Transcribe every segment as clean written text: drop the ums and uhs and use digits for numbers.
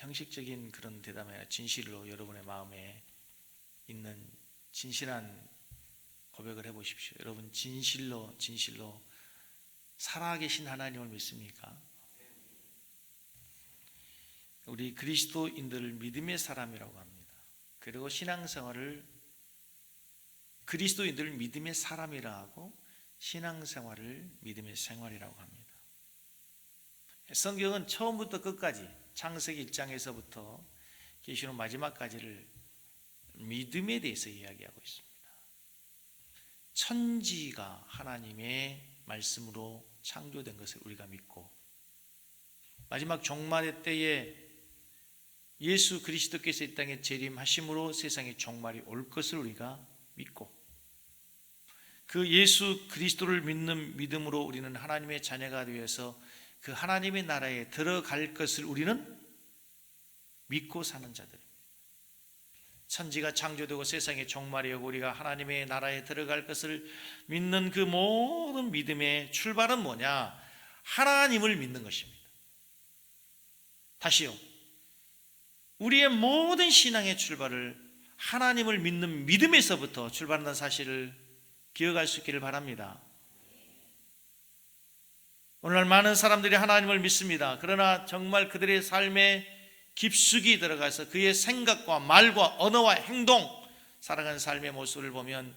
형식적인 그런 대답이 아니라 진실로 여러분의 마음에 있는 진실한 고백을 해보십시오. 여러분 진실로 살아계신 하나님을 믿습니까? 우리 그리스도인들을 믿음의 사람이라고 합니다. 그리고 신앙생활을 그리스도인들을 믿음의 사람이라 하고 신앙생활을 믿음의 생활이라고 합니다. 성경은 처음부터 끝까지 창세기 1장에서부터 계시록 마지막까지를 믿음에 대해서 이야기하고 있습니다. 천지가 하나님의 말씀으로 창조된 것을 우리가 믿고 마지막 종말의 때에 예수 그리스도께서 이 땅에 재림하심으로 세상의 종말이 올 것을 우리가 믿고 그 예수 그리스도를 믿는 믿음으로 우리는 하나님의 자녀가 되어서 그 하나님의 나라에 들어갈 것을 우리는 믿고 사는 자들입니다. 천지가 창조되고 세상의 종말이 오고 우리가 하나님의 나라에 들어갈 것을 믿는 그 모든 믿음의 출발은 뭐냐? 하나님을 믿는 것입니다. 다시요. 우리의 모든 신앙의 출발을 하나님을 믿는 믿음에서부터 출발한다는 사실을 기억할 수 있기를 바랍니다. 오늘날 많은 사람들이 하나님을 믿습니다. 그러나 정말 그들의 삶에 깊숙이 들어가서 그의 생각과 말과 언어와 행동, 살아가는 삶의 모습을 보면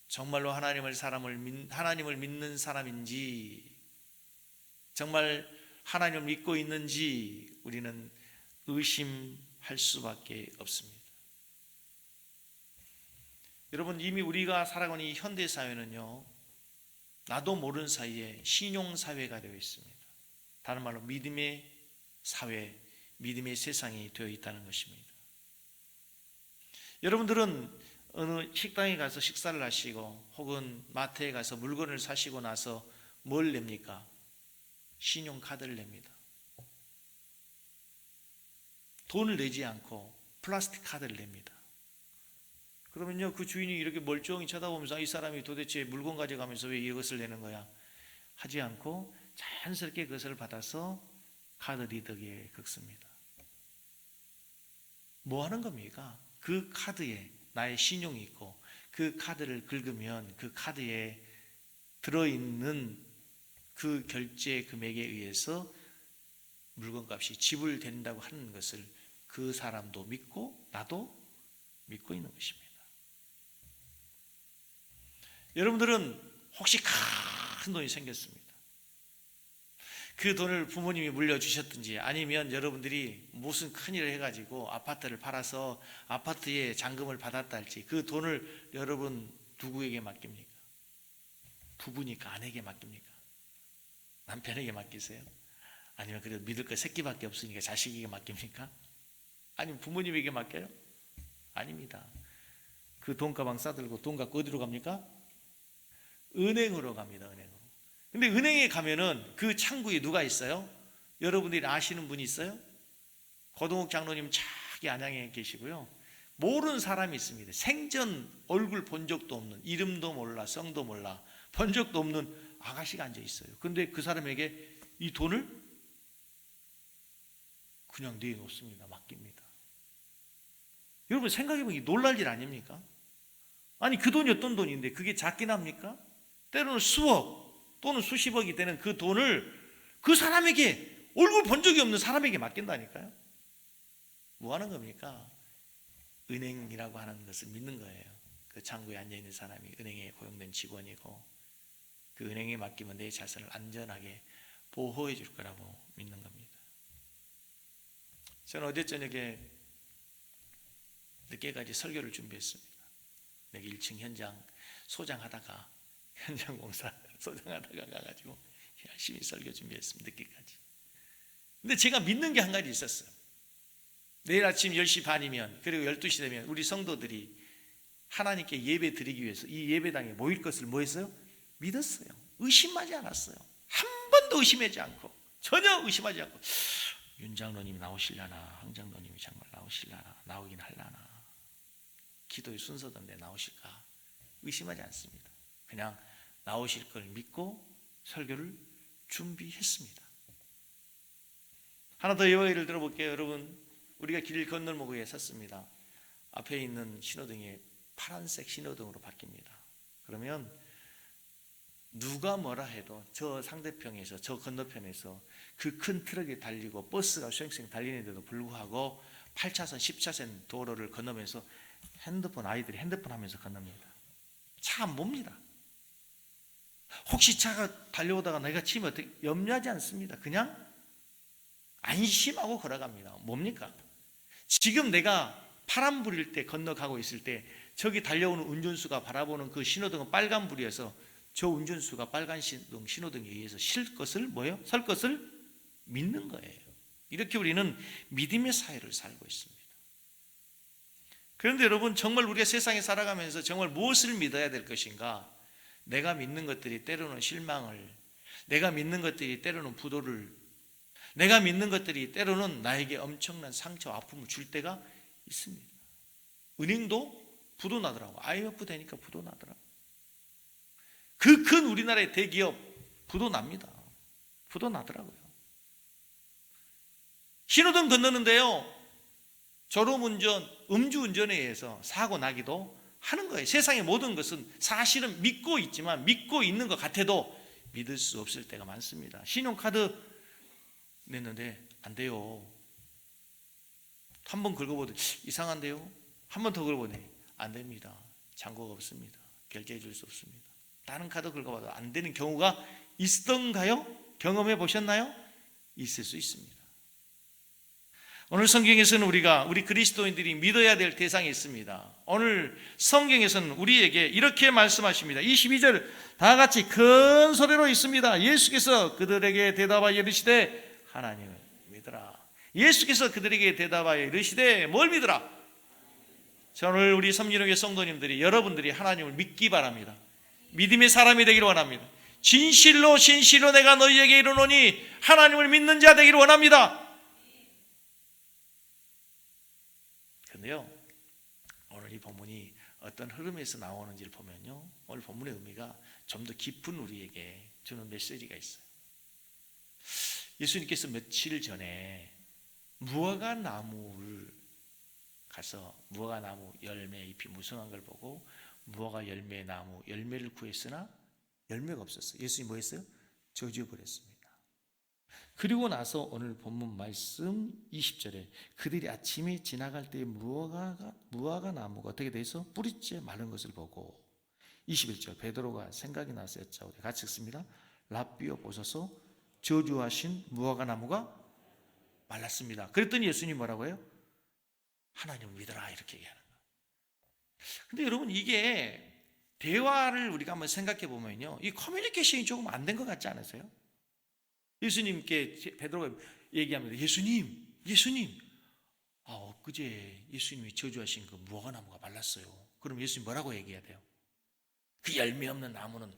정말로 하나님을 믿는 사람인지 정말 하나님을 믿고 있는지 우리는 의심할 수밖에 없습니다. 여러분 이미 우리가 살아가는 이 현대사회는요 나도 모르는 사이에 신용사회가 되어 있습니다. 다른 말로 믿음의 사회, 믿음의 세상이 되어 있다는 것입니다. 여러분들은 어느 식당에 가서 식사를 하시고 혹은 마트에 가서 물건을 사시고 나서 뭘 냅니까? 신용카드를 냅니다. 돈을 내지 않고 플라스틱 카드를 냅니다. 그러면요 그 주인이 이렇게 멀쩡히 쳐다보면서 이 사람이 도대체 물건 가져가면서 왜 이것을 내는 거야? 하지 않고 자연스럽게 그것을 받아서 카드 리더기에 긁습니다. 뭐 하는 겁니까? 그 카드에 나의 신용이 있고 그 카드를 긁으면 그 카드에 들어있는 그 결제 금액에 의해서 물건값이 지불된다고 하는 것을 그 사람도 믿고 나도 믿고 있는 것입니다. 여러분들은 혹시 큰 돈이 생겼습니다. 그 돈을 부모님이 물려주셨든지 아니면 여러분들이 무슨 큰일을 해가지고 아파트를 팔아서 아파트에 잔금을 받았다 할지 그 돈을 여러분 누구에게 맡깁니까? 부부니까 아내에게 맡깁니까? 남편에게 맡기세요? 아니면 그래도 믿을 거 새끼밖에 없으니까 자식에게 맡깁니까? 아니면 부모님에게 맡겨요? 아닙니다. 그 돈가방 싸들고 돈 갖고 어디로 갑니까? 은행으로 갑니다. 은행으로. 근데 은행에 가면은 그 창구에 누가 있어요? 여러분들이 아시는 분이 있어요? 고동욱 장로님 저기 안양에 계시고요. 모르는 사람이 있습니다. 생전 얼굴 본 적도 없는, 이름도 몰라, 성도 몰라, 본 적도 없는 아가씨가 앉아 있어요. 근데 그 사람에게 이 돈을 그냥 내놓습니다. 맡깁니다. 여러분 생각해보면 놀랄 일 아닙니까? 아니 그 돈이 어떤 돈인데 그게 작긴 합니까? 때로는 수억 또는 수십억이 되는 그 돈을 그 사람에게 얼굴 본 적이 없는 사람에게 맡긴다니까요. 뭐 하는 겁니까? 은행이라고 하는 것을 믿는 거예요. 그 창구에 앉아있는 사람이 은행에 고용된 직원이고 그 은행에 맡기면 내 자산을 안전하게 보호해 줄 거라고 믿는 겁니다. 저는 어제 저녁에 늦게까지 설교를 준비했습니다. 여기 1층 현장 소장하다가 현장 공사 소장하다가 가가지고 열심히 설교 준비했습니다. 늦게까지. 근데 제가 믿는 게 한 가지 있었어요. 내일 아침 10시 반이면 그리고 12시 되면 우리 성도들이 하나님께 예배 드리기 위해서 이 예배당에 모일 것을 뭐 했어요? 믿었어요. 의심하지 않았어요. 한 번도 의심하지 않고 전혀 의심하지 않고 윤 장로님이 나오시려나 황 장로님이 정말 나오시려나 나오긴 할라나 기도의 순서던데 나오실까 의심하지 않습니다. 그냥 나오실 걸 믿고 설교를 준비했습니다. 하나 더 예화를 들어볼게요. 여러분 우리가 길 건널목에 섰습니다. 앞에 있는 신호등이 파란색 신호등으로 바뀝니다. 그러면 누가 뭐라 해도 저 상대편에서, 저 건너편에서 그 큰 트럭이 달리고 버스가 쉥쉥 달리는데도 불구하고 8차선, 10차선 도로를 건너면서 아이들이 핸드폰 하면서 건넙니다. 차 안 봅니다. 혹시 차가 달려오다가 내가 치면 어떻게, 염려하지 않습니다. 그냥 안심하고 걸어갑니다. 뭡니까? 지금 내가 파란불일 때 건너가고 있을 때 저기 달려오는 운전수가 바라보는 그 신호등은 빨간불이어서 저 운전수가 빨간 신호등에 의해서 설 것을 믿는 거예요. 이렇게 우리는 믿음의 사회를 살고 있습니다. 그런데 여러분, 정말 우리가 세상에 살아가면서 정말 무엇을 믿어야 될 것인가? 내가 믿는 것들이 때로는 실망을, 내가 믿는 것들이 때로는 부도를, 내가 믿는 것들이 때로는 나에게 엄청난 상처와 아픔을 줄 때가 있습니다. 은행도 부도 나더라고. IMF 되니까 부도 나더라고. 그 큰 우리나라의 대기업 부도 납니다. 부도 나더라고요. 신호등 건너는데요, 졸음운전, 음주운전에 의해서 사고 나기도 하는 거예요. 세상의 모든 것은 사실은 믿고 있지만, 믿고 있는 것 같아도 믿을 수 없을 때가 많습니다. 신용카드 냈는데 안 돼요. 한 번 긁어보더니 이상한데요. 한 번 더 긁어보니 안 됩니다. 잔고가 없습니다. 결제해 줄 수 없습니다. 다른 카드 긁어봐도 안 되는 경우가 있던가요? 경험해 보셨나요? 있을 수 있습니다. 오늘 성경에서는 우리 그리스도인들이 믿어야 될 대상이 있습니다. 오늘 성경에서는 우리에게 이렇게 말씀하십니다. 22절 다 같이 큰 소리로 있습니다. 예수께서 그들에게 대답하여 이르시되 하나님을 믿으라. 예수께서 그들에게 대답하여 이르시되 뭘 믿으라? 오늘 우리 섬기는 성도님들이, 여러분들이 하나님을 믿기 바랍니다. 믿음의 사람이 되기를 원합니다. 진실로 내가 너희에게 이르노니 하나님을 믿는 자 되기를 원합니다. 그런데요, 오늘 이 본문이 어떤 흐름에서 나오는지를 보면요, 오늘 본문의 의미가 좀 더 깊은 우리에게 주는 메시지가 있어요. 예수님께서 며칠 전에 무화과 나무를 가서 무화과 나무 열매 잎이 무성한 걸 보고 무화과 열매 나무 열매를 구했으나 열매가 없었어요. 예수님이 뭐 했어요? 저주해버렸습니다. 그리고 나서 오늘 본문 말씀 20절에 그들이 아침에 지나갈 때 무화과 나무가 어떻게 돼서 뿌리째 마른 것을 보고, 21절 베드로가 생각이 나서 여짜오되, 같이 읽습니다. 랍비여 보소서, 저주하신 무화과 나무가 말랐습니다. 그랬더니 예수님이 뭐라고 해요? 하나님을 믿어라, 이렇게 얘기하는 거예요. 근데 여러분, 이게 대화를 우리가 한번 생각해 보면요, 이 커뮤니케이션이 조금 안 된 것 같지 않으세요? 예수님께 베드로가 얘기합니다. 예수님, 엊그제 예수님이 저주하신 그 무화과 나무가 말랐어요. 그럼 예수님 뭐라고 얘기해야 돼요? 그 열매 없는 나무는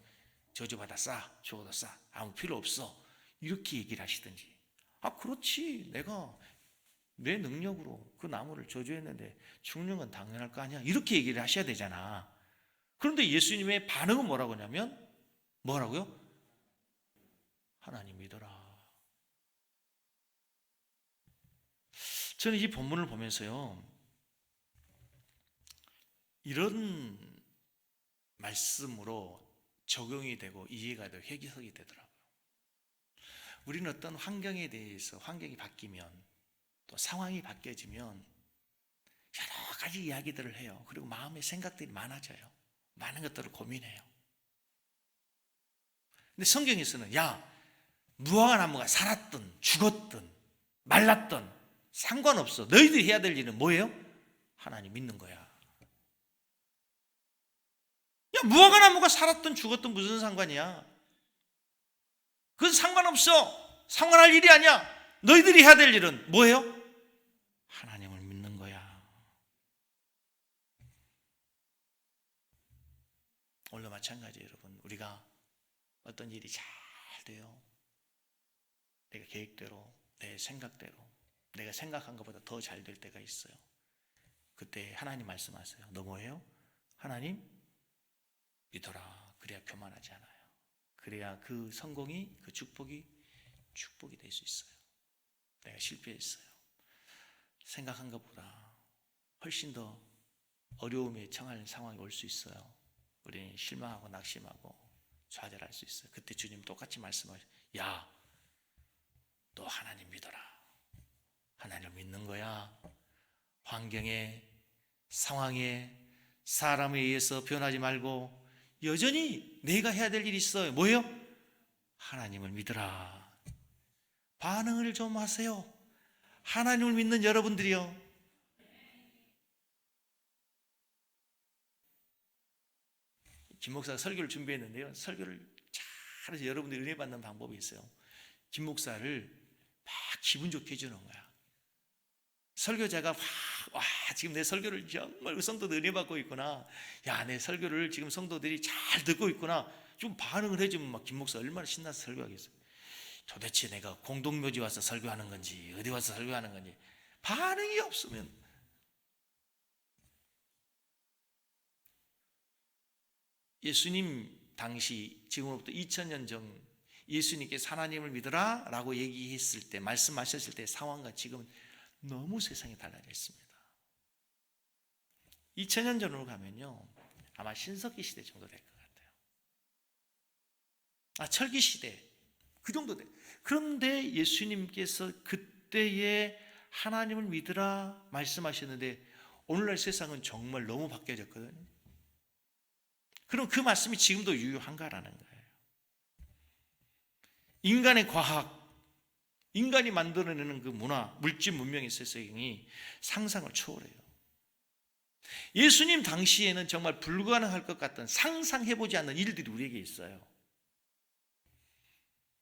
저주받아 죽어도 아무 필요 없어, 이렇게 얘기를 하시든지, 그렇지, 내가 내 능력으로 그 나무를 저주했는데 죽는 건 당연할 거 아니야, 이렇게 얘기를 하셔야 되잖아. 그런데 예수님의 반응은 뭐라고 하냐면, 뭐라고요? 하나님 믿어라. 저는 이 본문을 보면서요, 이런 말씀으로 적용이 되고 이해가 되고 해석이 되더라고요. 우리는 어떤 환경에 대해서, 환경이 바뀌면, 또 상황이 바뀌어지면 여러 가지 이야기들을 해요. 그리고 마음의 생각들이 많아져요. 많은 것들을 고민해요. 근데 성경에서는 무화과 나무가 살았든 죽었든 말랐든 상관없어. 너희들이 해야 될 일은 뭐예요? 하나님 믿는 거야. 무화과 나무가 살았든 죽었든 무슨 상관이야? 그건 상관없어. 상관할 일이 아니야. 너희들이 해야 될 일은 뭐예요? 하나님을 믿는 거야. 오늘도 마찬가지예요, 여러분. 우리가 어떤 일이 잘 돼요. 내가 계획대로, 내 생각대로, 내가 생각한 것보다 더 잘 될 때가 있어요. 그때 하나님 말씀하세요. 너 뭐예요? 하나님 믿어라. 그래야 교만하지 않아요. 그래야 그 성공이, 그 축복이 될 수 있어요. 내가 실패했어요. 생각한 것보다 훨씬 더 어려움에 처할 상황이 올 수 있어요. 우리는 실망하고 낙심하고 좌절할 수 있어요. 그때 주님 똑같이 말씀하셔요. 야, 너 하나님 믿어라. 하나님을 믿는 거야. 환경에, 상황에, 사람에 의해서 변하지 말고 여전히 내가 해야 될 일이 있어요. 뭐예요? 하나님을 믿으라. 반응을 좀 하세요. 하나님을 믿는 여러분들이요. 김 목사가 설교를 준비했는데요. 설교를 잘해서 여러분들이 은혜 받는 방법이 있어요. 김 목사를 막 기분 좋게 해주는 거야. 설교자가 와, 지금 내 설교를 정말 성도들 은혜 받고 있구나. 야, 내 설교를 지금 성도들이 잘 듣고 있구나. 좀 반응을 해주면 막 김 목사 얼마나 신나서 설교하겠어요. 도대체 내가 공동묘지 와서 설교하는 건지 어디 와서 설교하는 건지 반응이 없으면 예수님 당시 지금으로부터 2000년 전 예수님께서 하나님을 믿으라 라고 얘기했을 때 말씀하셨을 때 상황과 지금은 너무 세상이 달라져 있습니다. 2000년 전으로 가면요 아마 신석기 시대 정도 될 것 같아요. 철기 시대 그 정도 돼. 그런데 예수님께서 그때에 하나님을 믿으라 말씀하셨는데 오늘날 세상은 정말 너무 바뀌어졌거든요. 그럼 그 말씀이 지금도 유효한가라는 거예요. 인간의 과학, 인간이 만들어내는 그 문화, 물질 문명의 세상이 상상을 초월해요. 예수님 당시에는 정말 불가능할 것 같던 상상해보지 않는 일들이 우리에게 있어요.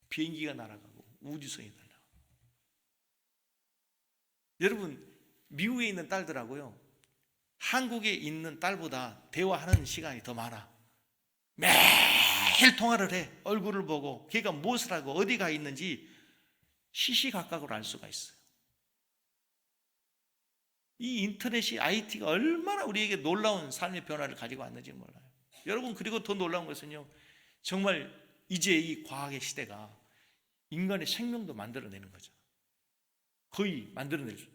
비행기가 날아가고 우주선이 날아가고. 여러분 미국에 있는 딸들하고요 한국에 있는 딸보다 대화하는 시간이 더 많아. 매일 통화를 해. 얼굴을 보고 걔가 무엇을 하고 어디 가 있는지 시시각각으로 알 수가 있어요. 이 인터넷이 IT가 얼마나 우리에게 놀라운 삶의 변화를 가지고 왔는지 몰라요. 여러분 그리고 더 놀라운 것은요 정말 이제 이 과학의 시대가 인간의 생명도 만들어내는 거죠. 거의 만들어낼 수.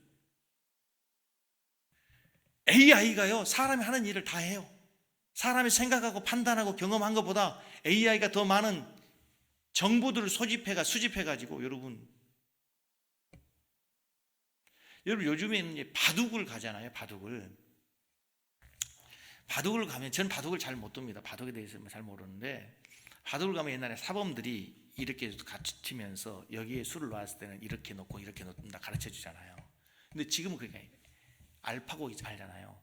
AI가요 사람이 하는 일을 다 해요. 사람이 생각하고 판단하고 경험한 것보다 AI가 더 많은 정보들을 수집해가지고 여러분 요즘에는 바둑을 가잖아요. 바둑을 가면 저는 바둑을 잘 못 둡니다. 바둑에 대해서 잘 모르는데 바둑을 가면 옛날에 사범들이 이렇게 같이 치면서 여기에 수를 놓았을 때는 이렇게 놓고 이렇게 놓는다 가르쳐 주잖아요. 근데 지금은 그게 알파고 알잖아요.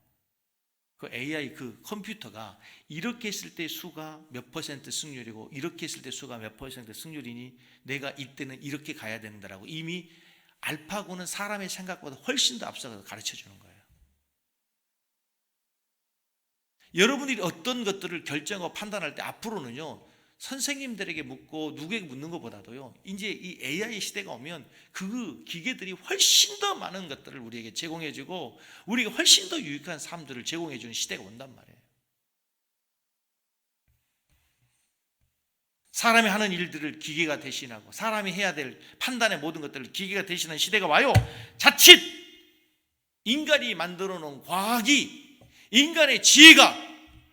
그 AI 그 컴퓨터가 이렇게 했을 때 수가 몇 퍼센트 승률이고 이렇게 했을 때 수가 몇 퍼센트 승률이니 내가 이때는 이렇게 가야 된다라고 이미 알파고는 사람의 생각보다 훨씬 더 앞서가서 가르쳐 주는 거예요. 여러분들이 어떤 것들을 결정하고 판단할 때 앞으로는요 선생님들에게 묻고 누구에게 묻는 것보다도요 이제 이 AI 시대가 오면 그 기계들이 훨씬 더 많은 것들을 우리에게 제공해주고 우리에게 훨씬 더 유익한 삶들을 제공해주는 시대가 온단 말이에요. 사람이 하는 일들을 기계가 대신하고 사람이 해야 될 판단의 모든 것들을 기계가 대신하는 시대가 와요. 자칫 인간이 만들어 놓은 과학이 인간의 지혜가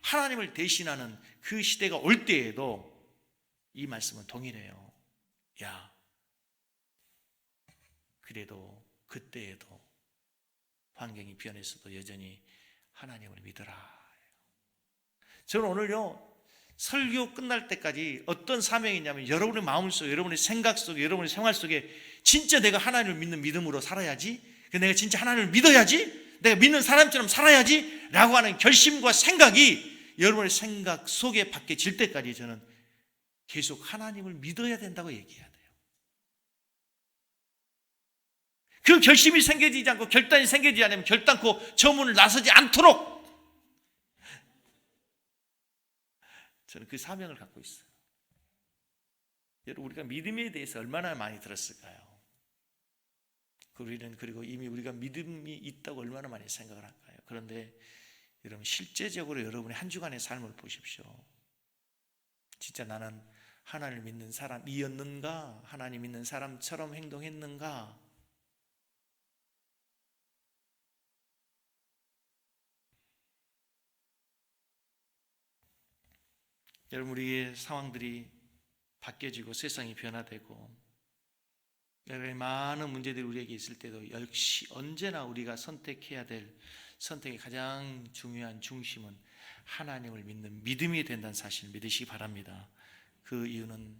하나님을 대신하는 그 시대가 올 때에도 이 말씀은 동일해요. 야, 그래도 그때에도 환경이 변했어도 여전히 하나님을 믿어라. 저는 오늘요 설교 끝날 때까지 어떤 사명이 있냐면 여러분의 마음속에 여러분의 생각 속에 여러분의 생활 속에 진짜 내가 하나님을 믿는 믿음으로 살아야지, 내가 진짜 하나님을 믿어야지, 내가 믿는 사람처럼 살아야지 라고 하는 결심과 생각이 여러분의 생각 속에 박혀질 때까지 저는 계속 하나님을 믿어야 된다고 얘기해야 돼요. 그 결심이 생겨지지 않고 결단이 생기지 않으면 결단코 저 문을 나서지 않도록 저는 그 사명을 갖고 있어요. 여러분 우리가 믿음에 대해서 얼마나 많이 들었을까요? 그리고 이미 우리가 믿음이 있다고 얼마나 많이 생각을 할까요? 그런데 여러분 실제적으로 여러분의 한 주간의 삶을 보십시오. 진짜 나는 하나님을 믿는 사람이었는가? 하나님 믿는 사람처럼 행동했는가? 여러분, 우리의 상황들이 바뀌어지고 세상이 변화되고 여러 많은 문제들이 우리에게 있을 때도 역시 언제나 우리가 선택해야 될 선택의 가장 중요한 중심은 하나님을 믿는 믿음이 된다는 사실을 믿으시기 바랍니다. 그 이유는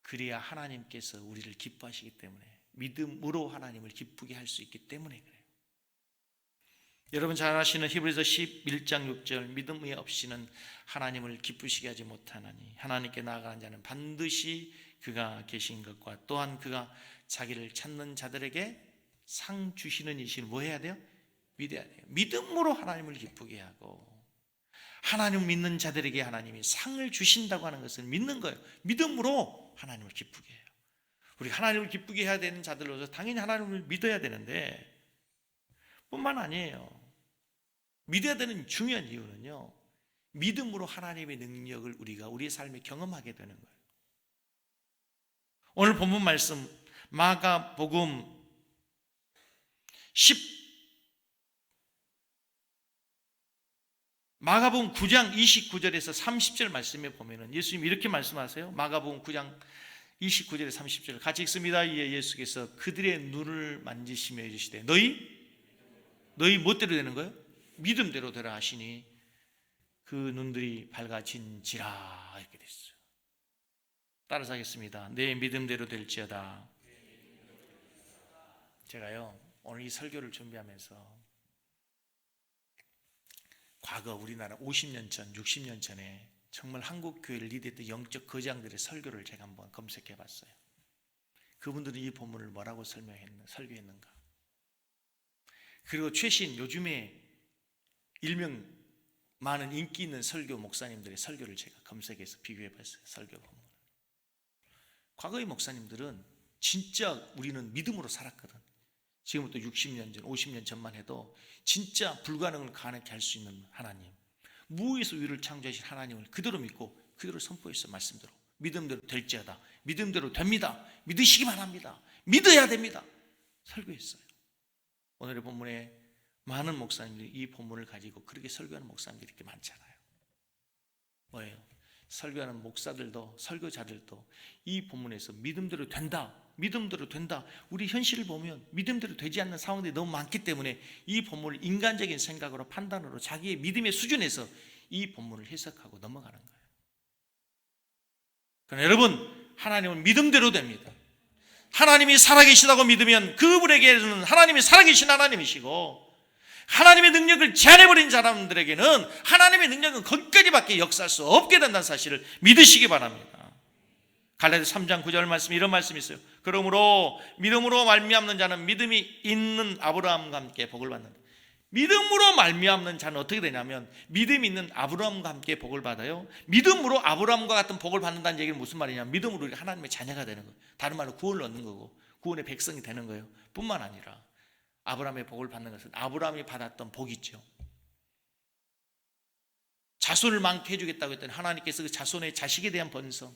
그래야 하나님께서 우리를 기뻐하시기 때문에, 믿음으로 하나님을 기쁘게 할 수 있기 때문에 그래요. 여러분 잘 아시는 히브리서 11장 6절, 믿음이 없이는 하나님을 기쁘시게 하지 못하나니 하나님께 나아가는 자는 반드시 그가 계신 것과 또한 그가 자기를 찾는 자들에게 상 주시는 이신을 뭐 해야 돼요? 믿어야 돼요. 믿음으로 하나님을 기쁘게 하고, 하나님을 믿는 자들에게 하나님이 상을 주신다고 하는 것을 믿는 거예요. 믿음으로 하나님을 기쁘게 해요. 우리가 하나님을 기쁘게 해야 되는 자들로서 당연히 하나님을 믿어야 되는데, 뿐만 아니에요. 믿어야 되는 중요한 이유는요, 믿음으로 하나님의 능력을 우리가 우리의 삶에 경험하게 되는 거예요. 오늘 본문 말씀 마가복음 9장 29절에서 30절 말씀에 보면은 예수님이 이렇게 말씀하세요. 마가복음 9장 29절에 30절 같이 읽습니다. 이에 예수께서 그들의 눈을 만지시며 이르시되 너희 멋대로 되는 거예요? 믿음대로 되라 하시니 그 눈들이 밝아진지라 이렇게 됐어요. 따라서 하겠습니다. 내 믿음대로 될지어다. 제가요 오늘 이 설교를 준비하면서 과거 우리나라 50년 전, 60년 전에 정말 한국 교회를 리드했던 영적 거장들의 설교를 제가 한번 검색해 봤어요. 그분들은 이 본문을 뭐라고 설교했는가. 그리고 최신 요즘에 일명 많은 인기 있는 설교 목사님들의 설교를 제가 검색해서 비교해 봤어요. 설교 본문. 과거의 목사님들은 진짜 우리는 믿음으로 살았거든. 지금부터 60년 전, 50년 전만 해도 진짜 불가능을 가능하게 할 수 있는 하나님, 무에서 위를 창조하신 하나님을 그대로 믿고 그대로 선포했어. 말씀대로 믿음대로 될지어다. 믿음대로 됩니다. 믿으시기 바랍니다. 믿어야 됩니다. 설교했어요. 오늘의 본문에 많은 목사님들이 이 본문을 가지고 그렇게 설교하는 목사님들이 이렇게 많잖아요. 뭐예요? 설교하는 목사들도 설교자들도 이 본문에서 믿음대로 된다, 믿음대로 된다. 우리 현실을 보면 믿음대로 되지 않는 상황들이 너무 많기 때문에 이 본문을 인간적인 생각으로 판단으로 자기의 믿음의 수준에서 이 본문을 해석하고 넘어가는 거예요. 그러나 여러분, 하나님은 믿음대로 됩니다. 하나님이 살아계시다고 믿으면 그분에게는 하나님이 살아계신 하나님이시고, 하나님의 능력을 제한해버린 사람들에게는 하나님의 능력은 거기까지밖에 역사할 수 없게 된다는 사실을 믿으시기 바랍니다. 갈라디아서 3장 9절 말씀, 이런 말씀이 있어요. 그러므로 믿음으로 말미암는 자는 믿음이 있는 아브라함과 함께 복을 받는다. 믿음으로 말미암는 자는 어떻게 되냐면 믿음이 있는 아브라함과 함께 복을 받아요. 믿음으로 아브라함과 같은 복을 받는다는 얘기는 무슨 말이냐면 믿음으로 우리가 하나님의 자녀가 되는 거예요. 다른 말로 구원을 얻는 거고 구원의 백성이 되는 거예요. 뿐만 아니라 아브라함의 복을 받는 것은 아브라함이 받았던 복이 있죠. 자손을 많게 해주겠다고 했더니 하나님께서 그 자손의 자식에 대한 번성,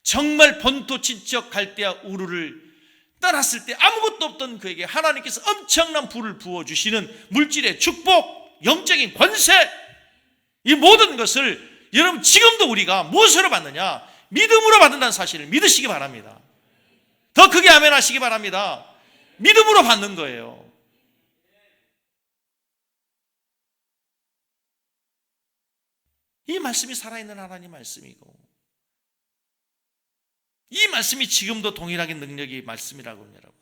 정말 본토 친척 갈대아 우르를 떠났을 때 아무것도 없던 그에게 하나님께서 엄청난 불을 부어주시는 물질의 축복, 영적인 권세, 이 모든 것을 여러분 지금도 우리가 무엇으로 받느냐? 믿음으로 받는다는 사실을 믿으시기 바랍니다. 더 크게 아멘 하시기 바랍니다. 믿음으로 받는 거예요. 이 말씀이 살아있는 하나님 말씀이고 이 말씀이 지금도 동일하게 능력이 말씀이라고 여러분.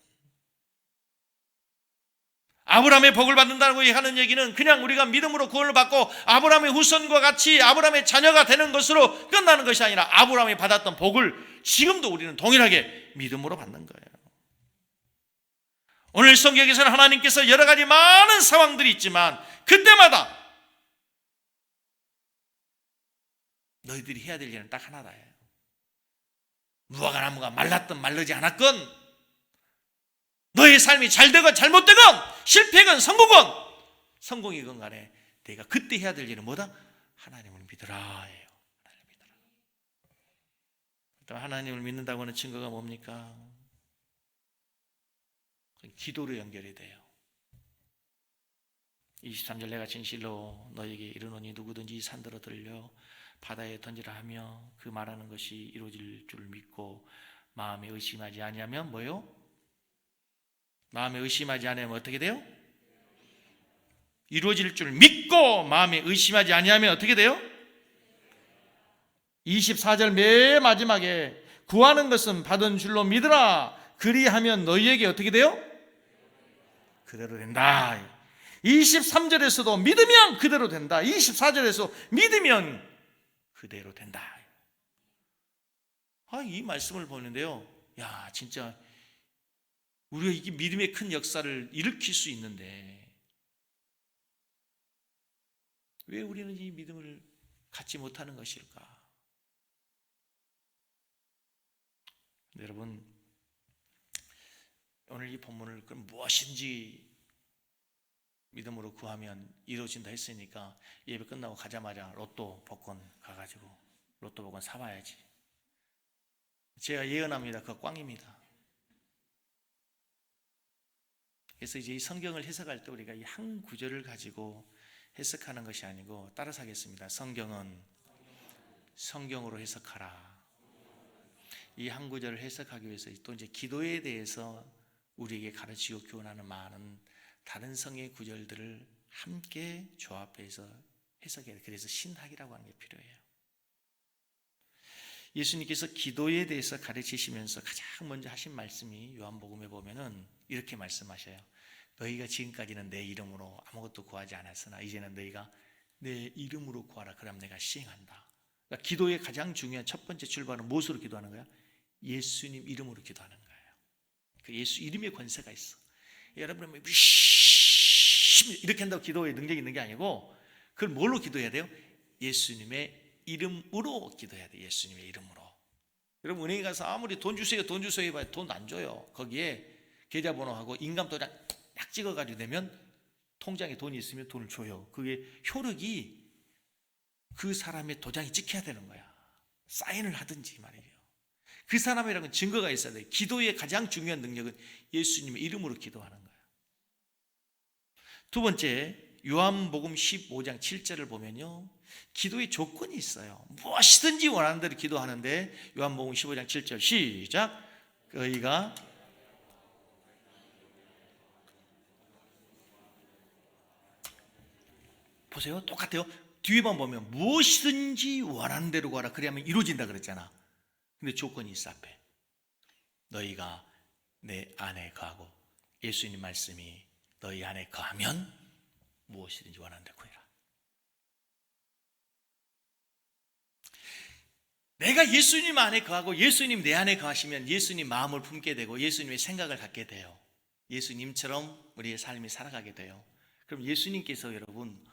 아브라함의 복을 받는다고 하는 얘기는 그냥 우리가 믿음으로 구원을 받고 아브라함의 후손과 같이 아브라함의 자녀가 되는 것으로 끝나는 것이 아니라 아브라함이 받았던 복을 지금도 우리는 동일하게 믿음으로 받는 거예요. 오늘 성경에서는 하나님께서 여러 가지 많은 상황들이 있지만 그때마다 너희들이 해야 될 일은 딱 하나다예요. 무화과 나무가 말랐든 마르지 않았건, 너의 삶이 잘 되건 잘못되건, 실패건 성공건, 성공이건 간에 내가 그때 해야 될 일은 뭐다? 하나님을 믿으라 예요. 하나님을 믿으라. 또 하나님을 믿는다고 하는 증거가 뭡니까? 기도로 연결이 돼요. 23절 내가 진실로 너에게 이르노니 누구든지 이 산더러 들려 바다에 던지라 하며 그 말하는 것이 이루어질 줄 믿고 마음에 의심하지 아니하면 뭐요? 마음에 의심하지 않으면 어떻게 돼요? 이루어질 줄 믿고 마음에 의심하지 아니하면 어떻게 돼요? 24절 맨 마지막에 구하는 것은 받은 줄로 믿으라. 그리하면 너희에게 어떻게 돼요? 그대로 된다. 23절에서도 믿으면 그대로 된다. 24절에서 믿으면 그대로 된다. 이 말씀을 보는데요. 야, 진짜 우리가 이게 믿음의 큰 역사를 일으킬 수 있는데 왜 우리는 이 믿음을 갖지 못하는 것일까? 여러분, 오늘 이 본문을 그럼 무엇인지 믿음으로 구하면 이루어진다 했으니까 예배 끝나고 가자마자 로또 복권 가가지고 로또 복권 사봐야지. 제가 예언합니다. 그거 꽝입니다. 그래서 이제 이 성경을 해석할 때 우리가 이 한 구절을 가지고 해석하는 것이 아니고 따라서 하겠습니다. 성경은 성경으로 해석하라. 이 한 구절을 해석하기 위해서 또 이제 기도에 대해서 우리에게 가르치고 교훈하는 많은 다른 성의 구절들을 함께 조합해서 해석해야 돼요. 그래서 신학이라고 하는 게 필요해요. 예수님께서 기도에 대해서 가르치시면서 가장 먼저 하신 말씀이 요한복음에 보면은 이렇게 말씀하셔요. 너희가 지금까지는 내 이름으로 아무것도 구하지 않았으나 이제는 너희가 내 이름으로 구하라. 그럼 내가 시행한다. 그러니까 기도의 가장 중요한 첫 번째 출발은 무엇으로 기도하는 거야? 예수님 이름으로 기도하는 거예요. 그 예수 이름의 권세가 있어. 여러분 이렇게 한다고 기도에 능력이 있는 게 아니고 그걸 뭘로 기도해야 돼요? 예수님의 이름으로 기도해야 돼요. 예수님의 이름으로. 여러분 은행에 가서 아무리 돈 주세요 해봐야 돈 안 줘요. 거기에 계좌번호하고 인감도장 딱 찍어가지고 내면 통장에 돈이 있으면 돈을 줘요. 그게 효력이 그 사람의 도장이 찍혀야 되는 거야. 사인을 하든지 말이에요. 그 사람이라는 증거가 있어야 돼요. 기도의 가장 중요한 능력은 예수님의 이름으로 기도하는 거예요. 두 번째, 요한복음 15장 7절을 보면요, 기도의 조건이 있어요. 무엇이든지 원하는 대로 기도하는데 요한복음 15장 7절 시작. 너희가 보세요. 똑같아요. 뒤에만 보면 무엇이든지 원하는 대로 구하라. 그래야만 이루어진다 그랬잖아. 근데 조건이 있어 앞에. 너희가 내 안에 거하고 예수님 말씀이 너희 안에 거하면 무엇이든지 원하는 대로 구해라. 내가 예수님 안에 거하고 예수님 내 안에 거하시면 예수님 마음을 품게 되고 예수님의 생각을 갖게 돼요. 예수님처럼 우리의 삶이 살아가게 돼요. 그럼 예수님께서 여러분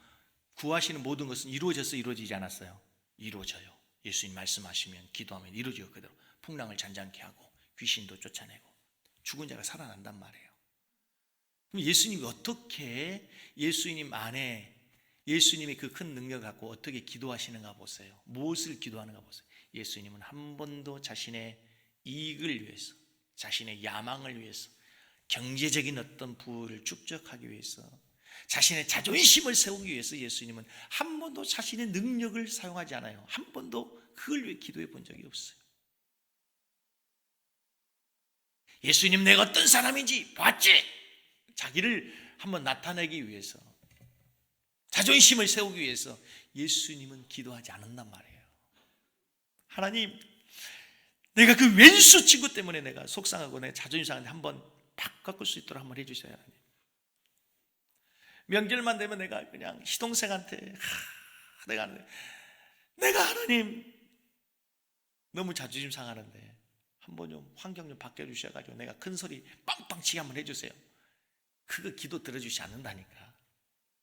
구하시는 모든 것은 이루어졌어요? 이루어지지 않았어요? 이루어져요. 예수님 말씀하시면 기도하면 이루어져요. 그대로 풍랑을 잔잔케 하고 귀신도 쫓아내고 죽은 자가 살아난단 말이에요. 그럼 예수님이 어떻게 예수님 안에 예수님의 그 큰 능력을 갖고 어떻게 기도하시는가 보세요. 무엇을 기도하는가 보세요. 예수님은 한 번도 자신의 이익을 위해서, 자신의 야망을 위해서, 경제적인 어떤 부를 축적하기 위해서, 자신의 자존심을 세우기 위해서 예수님은 한 번도 자신의 능력을 사용하지 않아요. 한 번도 그걸 위해 기도해 본 적이 없어요. 예수님 내가 어떤 사람인지 봤지? 자기를 한번 나타내기 위해서, 자존심을 세우기 위해서 예수님은 기도하지 않았단 말이에요. 하나님, 내가 그 왼수 친구 때문에 내가 속상하고 내 자존심 상한데 한번 팍 꺾을 수 있도록 한번 해주세요. 하나님. 명절만 되면 내가 그냥 시동생한테 내가 하나님 너무 자존심 상하는데 한번 좀 환경 좀 바꿔주셔가지고 내가 큰 소리 빵빵 치게 한번 해주세요. 그거 기도 들어주지 않는다니까.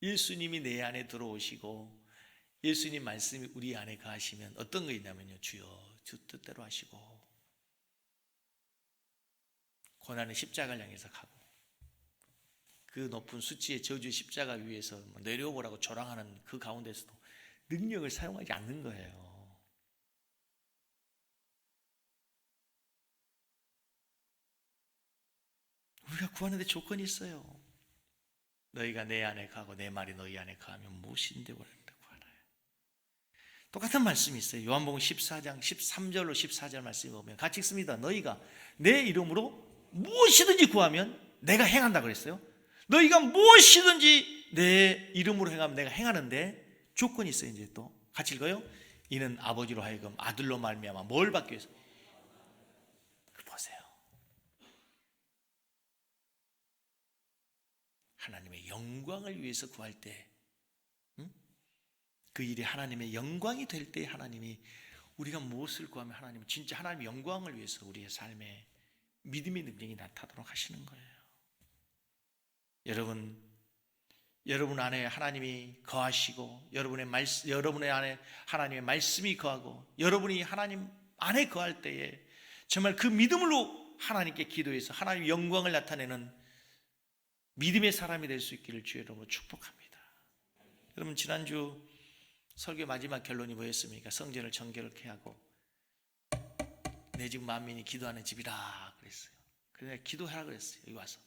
예수님이 내 안에 들어오시고 예수님 말씀이 우리 안에 거하시면 어떤 거 있냐면요, 주여 주 뜻대로 하시고 고난의 십자가를 향해서 가고 그 높은 수치의 저주의 십자가 위에서 내려오라고 조랑하는 그 가운데서도 능력을 사용하지 않는 거예요. 우리가 구하는데 조건이 있어요. 너희가 내 안에 거하고 내 말이 너희 안에 거하면 무엇인데 원한다고 하나요? 똑같은 말씀이 있어요. 요한복음 14장 13절로 14절 말씀을 보면 같이 읽습니다. 너희가 내 이름으로 무엇이든지 구하면 내가 행한다 그랬어요. 너희가 무엇이든지 내 이름으로 행하면 내가 행하는데 조건이 있어요. 이제 또 같이 읽어요. 이는 아버지로 하여금 아들로 말미암아 뭘 받기 위해서? 보세요. 하나님의 영광을 위해서 구할 때, 그 일이 하나님의 영광이 될 때 하나님이 우리가 무엇을 구하면 하나님은 진짜 하나님의 영광을 위해서 우리의 삶에 믿음의 능력이 나타나도록 하시는 거예요. 여러분 안에 하나님이 거하시고 여러분의 안에 하나님의 말씀이 거하고 여러분이 하나님 안에 거할 때에 정말 그 믿음으로 하나님께 기도해서 하나님의 영광을 나타내는 믿음의 사람이 될 수 있기를 주의 이름으로 축복합니다. 여러분 지난주 설교 마지막 결론이 뭐였습니까? 성전을 정결케 하고 내 집 만민이 기도하는 집이라 그랬어요. 그래서 기도하라 그랬어요. 여기 와서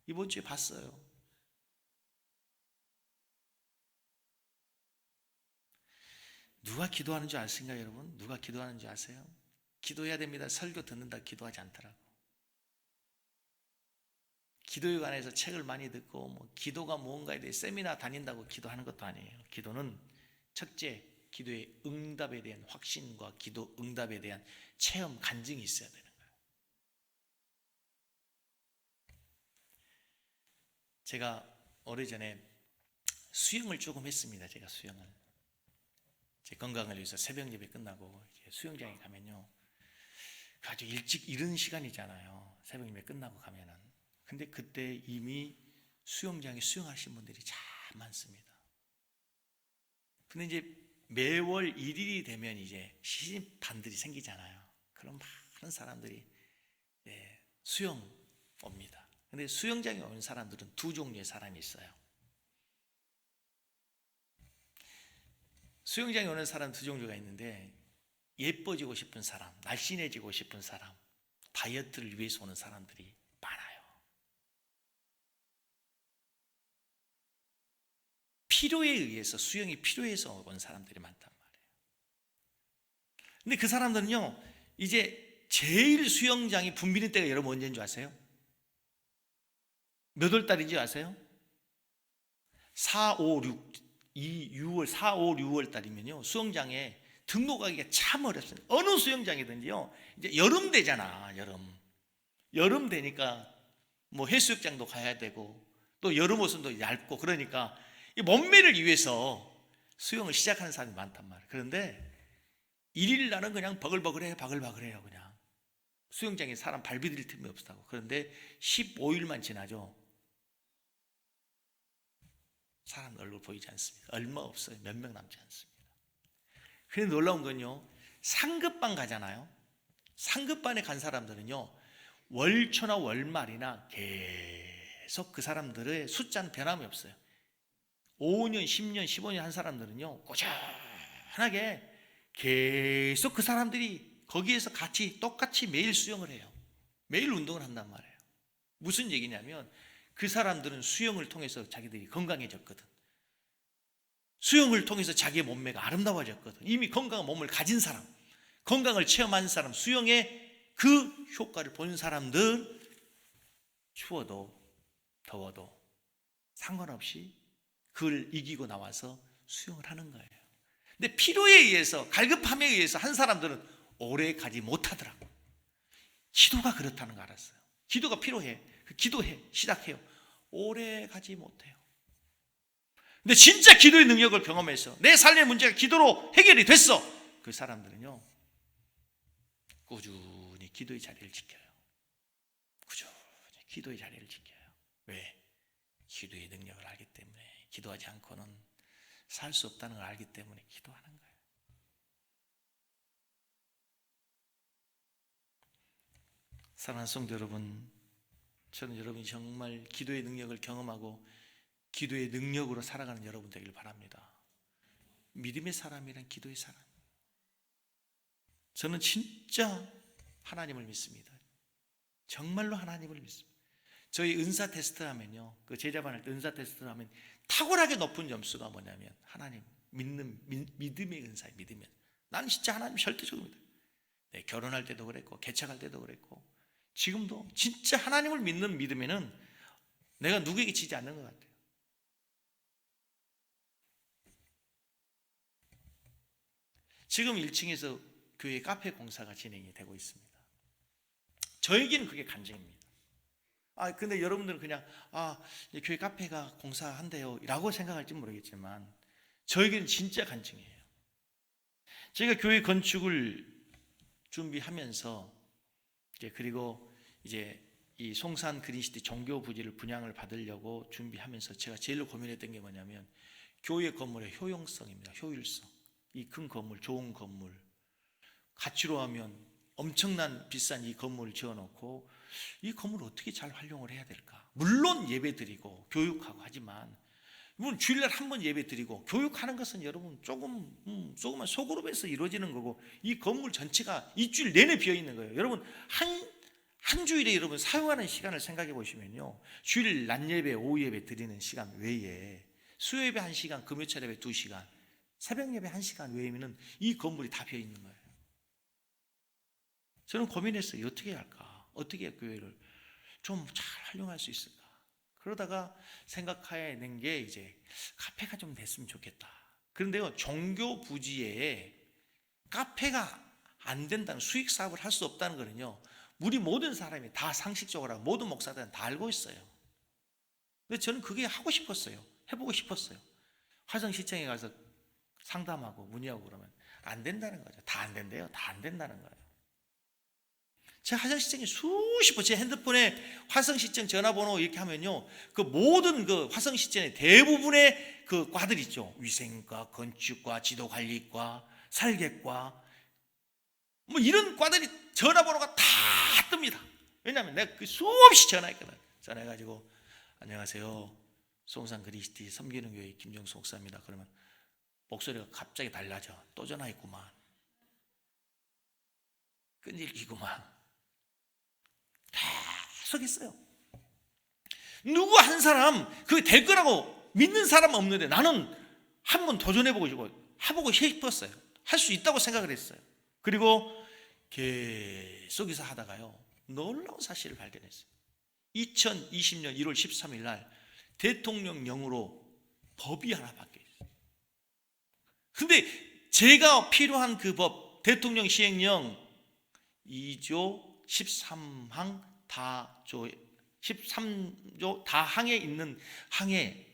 이번 주에 봤어요. 누가 기도하는 줄 아십니까 여러분? 누가 기도하는 줄 아세요? 기도해야 됩니다. 설교 듣는다 기도하지 않더라고. 기도에 관해서 책을 많이 듣고 뭐 기도가 무언가에 대해 세미나 다닌다고 기도하는 것도 아니에요. 기도는 첫째, 기도의 응답에 대한 확신과 기도 응답에 대한 체험, 간증이 있어야 되는 거예요. 제가 오래전에 수영을 조금 했습니다. 제가 수영을 제 건강을 위해서 새벽 예배 끝나고 수영장에 가면요, 아주 일찍 이른 시간이잖아요. 새벽 예배 끝나고 가면은. 근데 그때 이미 수영장에 수영하신 분들이 참 많습니다. 근데 이제 매월 1일이 되면 이제 시집반들이 생기잖아요. 그럼 많은 사람들이 수영 옵니다. 근데 수영장에 오는 사람들은 두 종류의 사람이 있어요. 수영장에 오는 사람 두 종류가 있는데, 예뻐지고 싶은 사람, 날씬해지고 싶은 사람, 다이어트를 위해서 오는 사람들이 많아요. 필요에 의해서, 수영이 필요해서 온 사람들이 많단 말이에요. 근데 그 사람들은요, 이제 제일 수영장이 붐비는 때가 여러분 언제인 줄 아세요? 몇 월 달인지 아세요? 4, 5, 6월 달이면요, 수영장에 등록하기가 참 어렵습니다. 어느 수영장이든지요, 이제 여름 되잖아, 여름 되니까 뭐 해수욕장도 가야 되고, 또 여름 옷은 또 얇고, 그러니까 이 몸매를 위해서 수영을 시작하는 사람이 많단 말이에요. 그런데 1일 날은 그냥 바글바글해요. 그냥 수영장에 사람 발 디딜 틈이 없다고. 그런데 15일만 지나죠, 사람 얼굴 보이지 않습니다. 얼마 없어요. 몇 명 남지 않습니다. 그런데 놀라운 건요, 상급반 가잖아요. 상급반에 간 사람들은요, 월초나 월말이나 계속 그 사람들의 숫자는 변함이 없어요. 5년, 10년, 15년 한 사람들은요, 꾸준하게 계속 그 사람들이 거기에서 똑같이 매일 수영을 해요. 매일 운동을 한단 말이에요. 무슨 얘기냐면, 그 사람들은 수영을 통해서 자기들이 건강해졌거든. 수영을 통해서 자기의 몸매가 아름다워졌거든. 이미 건강한 몸을 가진 사람, 건강을 체험한 사람, 수영의 그 효과를 본 사람들, 추워도 더워도 상관없이 그걸 이기고 나와서 수영을 하는 거예요. 근데 필요에 의해서, 갈급함에 의해서 한 사람들은 오래 가지 못하더라고. 기도가 그렇다는 거 알았어요. 기도가 필요해. 기도해. 시작해요. 오래 가지 못해요. 근데 진짜 기도의 능력을 경험해서 내 삶의 문제가 기도로 해결이 됐어, 그 사람들은요, 꾸준히 기도의 자리를 지켜요. 꾸준히 기도의 자리를 지켜요. 왜? 기도의 능력을 알기 때문에. 기도하지 않고는 살 수 없다는 걸 알기 때문에 기도하는 거예요. 사랑하는 성도 여러분, 저는 여러분이 정말 기도의 능력을 경험하고 기도의 능력으로 살아가는 여러분 되길 바랍니다. 믿음의 사람이란 기도의 사람. 저는 진짜 하나님을 믿습니다. 정말로 하나님을 믿습니다. 저희 은사 테스트 하면요, 그 제자반 할 때 은사 테스트 하면 탁월하게 높은 점수가 뭐냐면 하나님 믿는 믿음의 은사예요. 믿으면 나는 진짜 하나님 절대적으로 믿어요. 네, 결혼할 때도 그랬고 개척할 때도 그랬고 지금도 진짜 하나님을 믿는 믿음에는 내가 누구에게 지지 않는 것 같아요. 지금 1층에서 교회 카페 공사가 진행이 되고 있습니다. 저에게는 그게 간증입니다. 근데 여러분들은 그냥 교회 카페가 공사한대요 라고 생각할지 모르겠지만 저에게는 진짜 간증이에요. 제가 교회 건축을 준비하면서 그리고 이제 이 송산 그린시티 종교 부지를 분양을 받으려고 준비하면서 제가 제일 고민했던 게 뭐냐면 교회 건물의 효용성입니다. 효율성. 이 큰 건물, 좋은 건물, 가치로 하면 엄청난 비싼 이 건물을 지어놓고 이 건물을 어떻게 잘 활용을 해야 될까? 물론 예배 드리고 교육하고 하지만 물론 주일날 한 번 예배 드리고 교육하는 것은 여러분 조금만 소그룹에서 이루어지는 거고 이 건물 전체가 일주일 내내 비어 있는 거예요. 여러분 한 주일에 여러분 사용하는 시간을 생각해 보시면요, 주일 낮 예배, 오후 예배 드리는 시간 외에 수요 예배 1시간, 금요철 예배 2시간, 새벽 예배 1시간 외에는 이 건물이 다 비어 있는 거예요. 저는 고민했어요. 어떻게 할까? 어떻게 교회를 좀 잘 활용할 수 있을까? 그러다가 생각해낸 게 이제 카페가 좀 됐으면 좋겠다. 그런데요, 종교 부지에 카페가 안 된다는, 수익 사업을 할 수 없다는 거는요, 우리 모든 사람이 다 상식적으로 모든 목사들은 다 알고 있어요. 근데 저는 그게 하고 싶었어요. 해보고 싶었어요. 화성시청에 가서 상담하고 문의하고 그러면 안 된다는 거죠. 다 안 된대요. 다 안 된다는 거예요. 제가 화성시청에 수십 번, 제 핸드폰에 화성시청 전화번호 이렇게 하면요, 그 모든 그 화성시청의 대부분의 그 과들 있죠. 위생과, 건축과, 지도관리과, 설계과, 뭐 이런 과들이 전화번호가 다 뜹니다. 왜냐하면 내가 그 수없이 전화했거든. 전화해가지고 안녕하세요, 송산 그리스티 섬기는 교회 김정수 목사입니다. 그러면 목소리가 갑자기 달라져. 또 전화했구만. 끈질기구만. 계속 했어요. 누구 한 사람 그게 될 거라고 믿는 사람 없는데 나는 한번 도전해보고 싶고 해보고 싶었어요. 할 수 있다고 생각을 했어요. 그리고 계속해서 하다가요, 놀라운 사실을 발견했어요. 2020년 1월 13일 날 대통령령으로 법이 하나 바뀌었어요. 근데 제가 필요한 그 법, 대통령 시행령 2조 13항 다조 13조 다항에 있는 항에,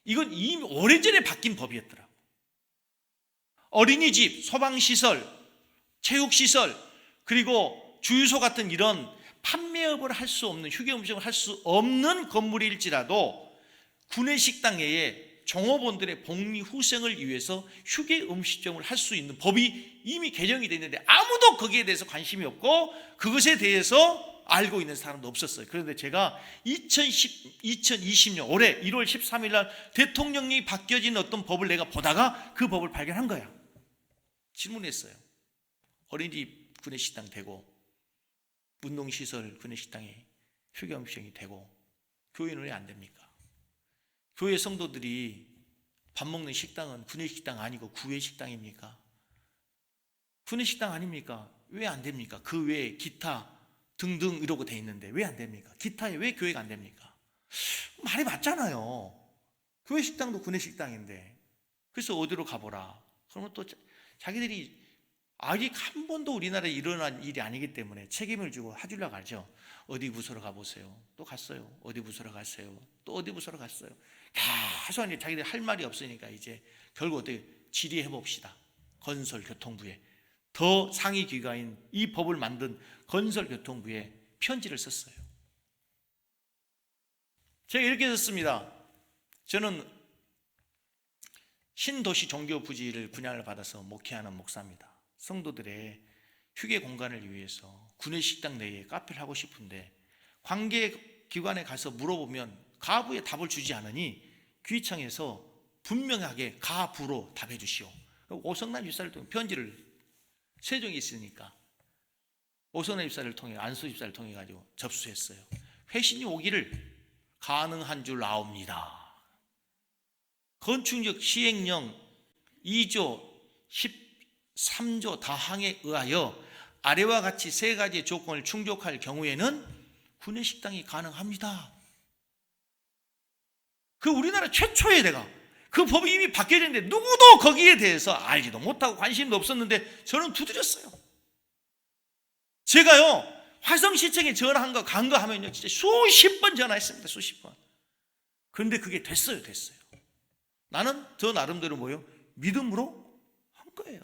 이건 이미 오래전에 바뀐 법이었더라고요. 어린이집, 소방시설, 체육시설, 그리고 주유소 같은 이런 판매업을 할 수 없는, 휴게 음식을 할 수 없는 건물일지라도 구내식당 외에 종업원들의 복리 후생을 위해서 휴게 음식점을 할 수 있는 법이 이미 개정이 되어 있는데 아무도 거기에 대해서 관심이 없고 그것에 대해서 알고 있는 사람도 없었어요. 그런데 제가 2020년 올해 1월 13일 날 대통령이 바뀌어진 어떤 법을 내가 보다가 그 법을 발견한 거야. 질문했어요. 어린이집 구내식당 되고 운동시설 구내식당에 휴게 음식점이 되고 교회는 왜 안 됩니까? 교회 성도들이 밥 먹는 식당은 구내식당 아니고 구외식당입니까? 구내식당 아닙니까? 왜 안 됩니까? 그 외에 기타 등등 이러고 돼 있는데 왜 안 됩니까? 기타에 왜 교회가 안 됩니까? 말이 맞잖아요. 교회 식당도 구내식당인데. 그래서 어디로 가보라. 그러면 또 자기들이 아직 한 번도 우리나라에 일어난 일이 아니기 때문에 책임을 지고 하주려고 하죠. 어디 부서로 가보세요. 또 갔어요. 어디 부서로 갔어요. 또 어디 부서로 갔어요. 계속 하니 자기들 할 말이 없으니까 이제 결국 어떻게 질의해 봅시다. 건설교통부에, 더 상위 기관인 이 법을 만든 건설교통부에 편지를 썼어요. 제가 이렇게 썼습니다. 저는 신도시 종교 부지를 분양을 받아서 목회하는 목사입니다. 성도들의 휴게 공간을 위해서 구내식당 내에 카페를 하고 싶은데 관계기관에 가서 물어보면 가부에 답을 주지 않으니 귀청에서 분명하게 가부로 답해 주시오. 오성남 집사를 통해 편지를, 세종에 있으니까 오성남 집사를 통해, 안수 집사를 통해 가지고 접수했어요. 회신이 오기를 가능한 줄 아옵니다. 건축력 시행령 2조 13조 다항에 의하여 아래와 같이 세 가지 조건을 충족할 경우에는 구내식당이 가능합니다. 그 우리나라 최초의 그 법이 이미 바뀌어졌는데 누구도 거기에 대해서 알지도 못하고 관심도 없었는데 저는 두드렸어요. 제가요 화성시청에 전화한 거 간 거 하면요 진짜 수십 번 전화했습니다. 수십 번. 그런데 그게 됐어요. 나는 저 나름대로 뭐예요? 믿음으로 한 거예요.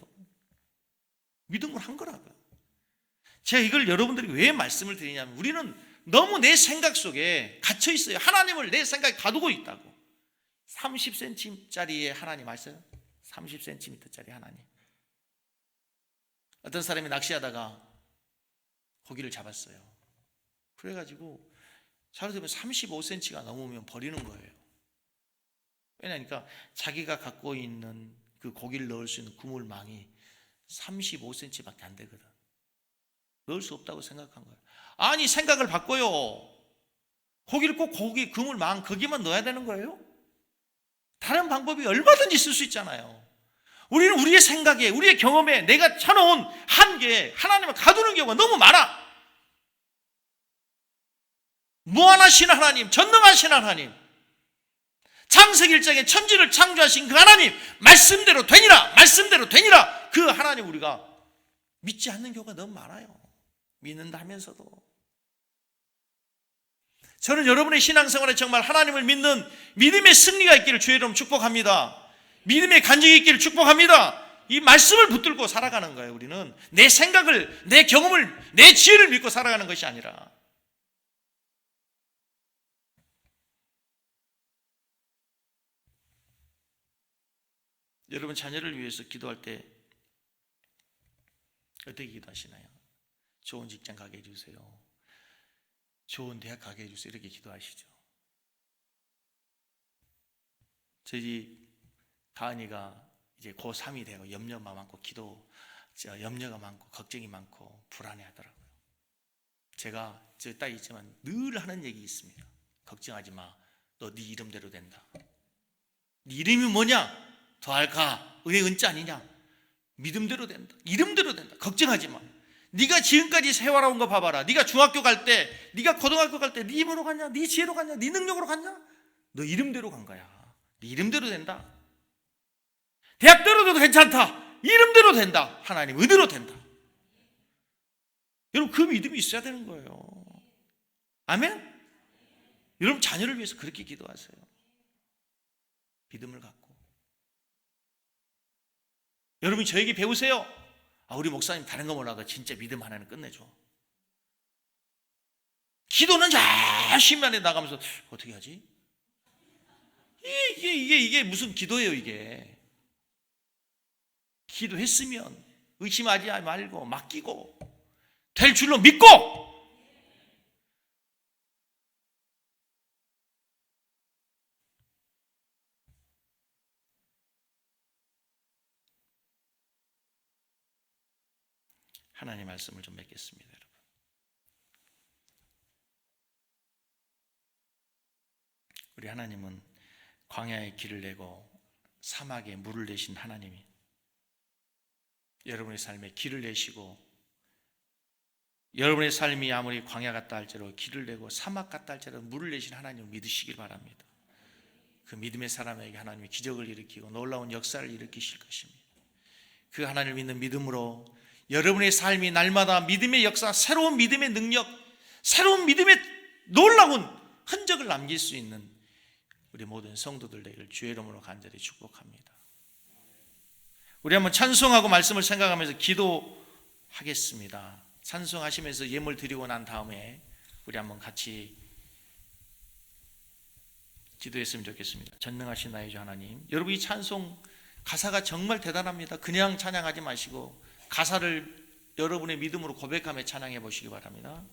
믿음으로 한 거라고요. 제가 이걸 여러분들에게 왜 말씀을 드리냐면 우리는 너무 내 생각 속에 갇혀 있어요. 하나님을 내 생각에 가두고 있다고. 30cm짜리의 하나님 아세요? 30cm짜리 하나님. 어떤 사람이 낚시하다가 고기를 잡았어요. 그래가지고 사람들이 35cm가 넘으면 버리는 거예요. 왜냐니까 자기가 갖고 있는 그 고기를 넣을 수 있는 그물망이 35cm밖에 안 되거든. 넣을 수 없다고 생각한 거예요. 아니 생각을 바꿔요. 고기를 꼭 고기 그물망 거기만 넣어야 되는 거예요? 다른 방법이 얼마든지 쓸 수 있잖아요. 우리는 우리의 생각에 우리의 경험에 내가 쳐놓은 한계에 하나님을 가두는 경우가 너무 많아. 무한하신 하나님, 전능하신 하나님, 창세기 1장에 천지를 창조하신 그 하나님 말씀대로 되니라 그 하나님 우리가 믿지 않는 경우가 너무 많아요. 믿는다 하면서도. 저는 여러분의 신앙생활에 정말 하나님을 믿는 믿음의 승리가 있기를 주의 이름으로 축복합니다. 믿음의 간증이 있기를 축복합니다. 이 말씀을 붙들고 살아가는 거예요. 우리는 내 생각을, 내 경험을, 내 지혜를 믿고 살아가는 것이 아니라. 여러분 자녀를 위해서 기도할 때 어떻게 기도하시나요? 좋은 직장 가게 해주세요. 좋은 대학 가게 해주세요. 이렇게 기도하시죠. 저희 가은이가 이제 고3이 되고 염려가 많고 염려가 많고 걱정이 많고 불안해하더라고요. 제가 저 딸이 있지만 늘 하는 얘기 있습니다. 걱정하지 마. 너 네 이름대로 된다. 네 이름이 뭐냐? 더할까? 은혜 은자 아니냐? 믿음대로 된다. 이름대로 된다. 걱정하지 마. 네가 지금까지 세월아온 거 봐봐라. 네가 중학교 갈 때, 네가 고등학교 갈 때 네 힘으로 갔냐? 네 지혜로 갔냐? 네 능력으로 갔냐? 너 이름대로 간 거야. 네 이름대로 된다. 대학 들어도 괜찮다. 이름대로 된다. 하나님 은혜로 된다. 여러분 그 믿음이 있어야 되는 거예요. 아멘? 여러분 자녀를 위해서 그렇게 기도하세요. 믿음을 갖고. 여러분이 저에게 배우세요. 우리 목사님 다른 거 몰라도 진짜 믿음 하나는 끝내줘. 기도는 열심히 안에 나가면서 어떻게 하지? 이게 무슨 기도예요 이게. 기도했으면 의심하지 말고 맡기고 될 줄로 믿고 하나님 말씀을 좀 맺겠습니다. 여러분. 우리 하나님은 광야에 길을 내고 사막에 물을 내신 하나님이 여러분의 삶에 길을 내시고 여러분의 삶이 아무리 광야 같다 할지라도 길을 내고 사막 같다 할지라도 물을 내신 하나님을 믿으시길 바랍니다. 그 믿음의 사람에게 하나님이 기적을 일으키고 놀라운 역사를 일으키실 것입니다. 그 하나님을 믿는 믿음으로 여러분의 삶이 날마다 믿음의 역사, 새로운 믿음의 능력, 새로운 믿음의 놀라운 흔적을 남길 수 있는 우리 모든 성도들 되기를 주의 이름으로 간절히 축복합니다. 우리 한번 찬송하고 말씀을 생각하면서 기도하겠습니다. 찬송하시면서 예물 드리고 난 다음에 우리 한번 같이 기도했으면 좋겠습니다. 전능하신 나의 주 하나님, 여러분 이 찬송 가사가 정말 대단합니다. 그냥 찬양하지 마시고 가사를 여러분의 믿음으로 고백하며 찬양해 보시기 바랍니다.